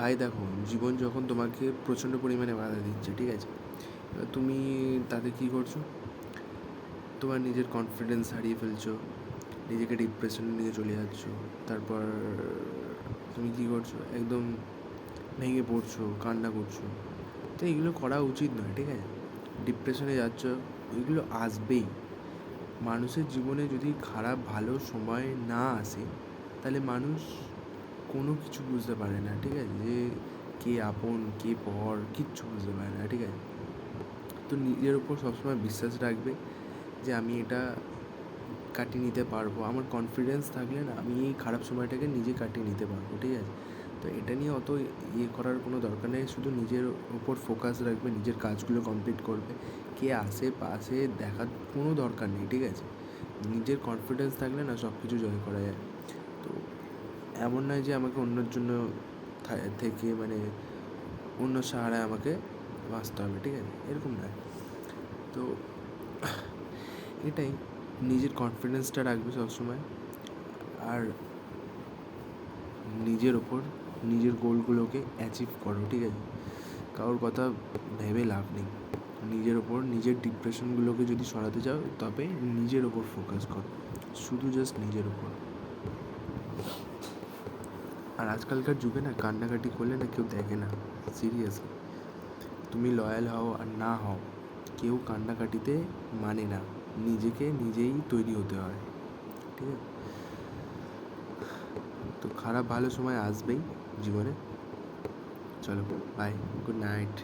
ভাই দেখো, জীবন যখন তোমাকে প্রচণ্ড পরিমাণে বাধা দিচ্ছে, ঠিক আছে, এবার তুমি তাতে কী করছো? তোমার নিজের কনফিডেন্স হারিয়ে ফেলছো, নিজেকে ডিপ্রেশনে নিয়ে চলে যাচ্ছ। তারপর তুমি কী করছো? একদম ভেঙে পড়ছো, কান্না করছো। তো এগুলো করা উচিত নয়, ঠিক আছে? ডিপ্রেশনে যাচ্ছ, এগুলো আসবেই। মানুষের জীবনে যদি খারাপ ভালো সময় না আসে, তাহলে মানুষ কোনো কিছু বুঝতে পারে না, ঠিক আছে? যে কে আপন কে পর কিচ্ছু বুঝতে পারে না, ঠিক আছে? তো নিজের ওপর সবসময় বিশ্বাস রাখবে যে আমি এটা কাটিয়ে নিতে পারবো। আমার কনফিডেন্স থাকলে না, আমি এই খারাপ সময়টাকে নিজে কাটিয়ে নিতে পারবো, ঠিক আছে? তো এটা নিয়ে অত করার কোনো দরকার নেই। শুধু নিজের ওপর ফোকাস রাখবে, নিজের কাজগুলো কমপ্লিট করবে। কে আশেপাশে দেখার কোনো দরকার নেই, ঠিক আছে? নিজের কনফিডেন্স থাকলে না সব কিছু জয় করা যায়। তো এমন নয় যে আমাকে অন্যের জন্য থেকে মানে অন্য সাহারায় আমাকে বাঁচতে হবে, ঠিক আছে? এরকম নয়। তো এটাই, নিজের কনফিডেন্সটা রাখবে সবসময়। আর নিজের ওপর নিজের গোলগুলোকে অ্যাচিভ করো, ঠিক আছে? কারোর কথা ভেবে লাভ নেই। নিজের ওপর নিজের ডিপ্রেশনগুলোকে যদি সরাতে চাও, তবে নিজের ওপর ফোকাস করো, শুধু জাস্ট নিজের ওপর। আর আজকালকার যুগে না, কান্নাকাটি করলে না কেউ দেখে না, সিরিয়াসলি। তুমি লয়াল হও আর না হও, কেউ কান্নাকাটিতে মানে না। নিজেকে নিজেই তৈরি হতে হয়, ঠিক আছে? তো খারাপ ভালো সময় আসবেই জীবনে। চলো, বাই, গুড নাইট।